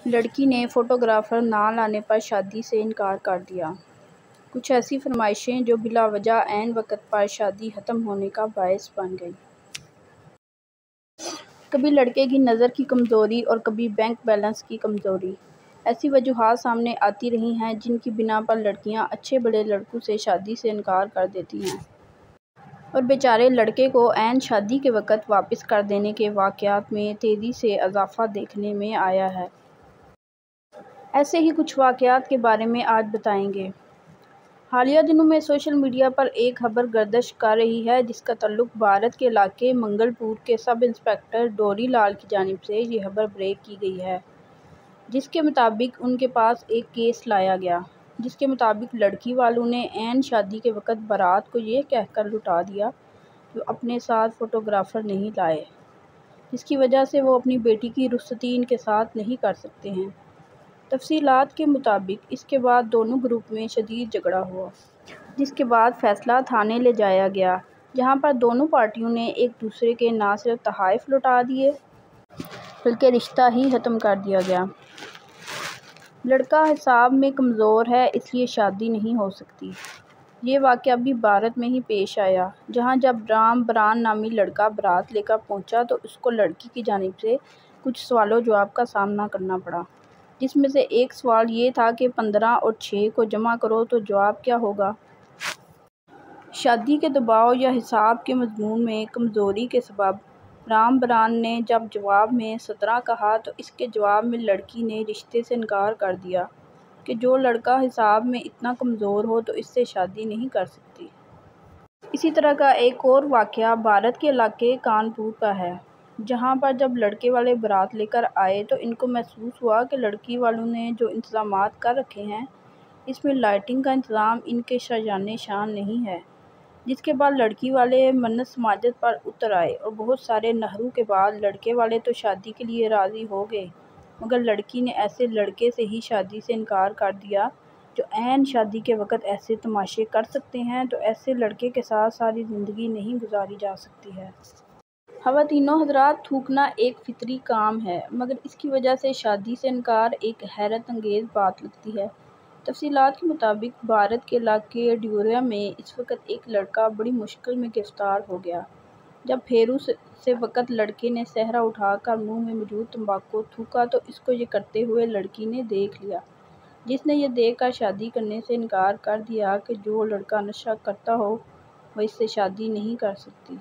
لڑکی نے فوٹوگرافر نہ لانے پر شادی سے انکار کر دیا۔ کچھ ایسی فرمائشیں جو بلا وجہ عین وقت پر شادی ختم ہونے کا باعث بن گئیں۔ کبھی لڑکے کی نظر کی کمزوری اور کبھی بینک بیلنس کی کمزوری، ایسی وجوہات سامنے آتی رہی ہیں جن کی بنا پر لڑکیاں اچھے بڑے لڑکوں سے شادی سے انکار کر دیتی ہیں اور بیچارے لڑکے کو عین شادی کے وقت واپس کر دینے کے واقعات میں تیزی سے اضافہ دیکھنے میں آیا ہے۔ ایسے ہی کچھ واقعات کے بارے میں آج بتائیں گے۔ حالیہ دنوں میں سوشل میڈیا پر ایک خبر گردش کر رہی ہے جس کا تعلق بھارت کے علاقے منگل پور کے سب انسپکٹر ڈوری لال کی جانب سے یہ خبر بریک کی گئی ہے، جس کے مطابق ان کے پاس ایک کیس لایا گیا، جس کے مطابق لڑکی والوں نے عین شادی کے وقت بارات کو یہ کہہ کر لوٹا دیا کہ وہ اپنے ساتھ فوٹوگرافر نہیں لائے، جس کی وجہ سے وہ اپنی بیٹی کی رخصتی ان کے ساتھ نہیں کر سکتے ہیں۔ تفصیلات کے مطابق اس کے بعد دونوں گروپ میں شدید جھگڑا ہوا، جس کے بعد فیصلہ تھانے لے جایا گیا، جہاں پر دونوں پارٹیوں نے ایک دوسرے کے نہ صرف تحائف لوٹا دیے بلکہ رشتہ ہی ختم کر دیا گیا۔ لڑکا حساب میں کمزور ہے اس لیے شادی نہیں ہو سکتی۔ یہ واقعہ بھی بھارت میں ہی پیش آیا، جہاں جب رام بران نامی لڑکا بارات لے کر پہنچا تو اس کو لڑکی کی جانب سے کچھ سوال و جواب کا سامنا کرنا پڑا، جس میں سے ایک سوال یہ تھا کہ 15 اور 6 کو جمع کرو تو جواب کیا ہوگا۔ شادی کے دباؤ یا حساب کے مضمون میں کمزوری کے سبب رام بران نے جب جواب میں 17 کہا تو اس کے جواب میں لڑکی نے رشتے سے انکار کر دیا کہ جو لڑکا حساب میں اتنا کمزور ہو تو اس سے شادی نہیں کر سکتی۔ اسی طرح کا ایک اور واقعہ بھارت کے علاقے کانپور کا ہے، جہاں پر جب لڑکے والے بارات لے کر آئے تو ان کو محسوس ہوا کہ لڑکی والوں نے جو انتظامات کر رکھے ہیں اس میں لائٹنگ کا انتظام ان کے شاہجانہ شان نہیں ہے، جس کے بعد لڑکی والے منت سماجت پر اتر آئے اور بہت سارے نہروں کے بعد لڑکے والے تو شادی کے لیے راضی ہو گئے، مگر لڑکی نے ایسے لڑکے سے ہی شادی سے انکار کر دیا جو عین شادی کے وقت ایسے تماشے کر سکتے ہیں، تو ایسے لڑکے کے ساتھ ساری زندگی نہیں گزاری جا سکتی ہے۔ خواتینو حضرات، تھوکنا ایک فطری کام ہے، مگر اس کی وجہ سے شادی سے انکار ایک حیرت انگیز بات لگتی ہے۔ تفصیلات کے مطابق بھارت کے علاقے ڈیوریا میں اس وقت ایک لڑکا بڑی مشکل میں گرفتار ہو گیا جب پھیرو سے وقت لڑکے نے صحرا اٹھا کر منہ میں موجود تمباکو تھوکا تو اس کو یہ کرتے ہوئے لڑکی نے دیکھ لیا، جس نے یہ دیکھ کر شادی کرنے سے انکار کر دیا کہ جو لڑکا نشہ کرتا ہو وہ اس سے شادی نہیں کر سکتی۔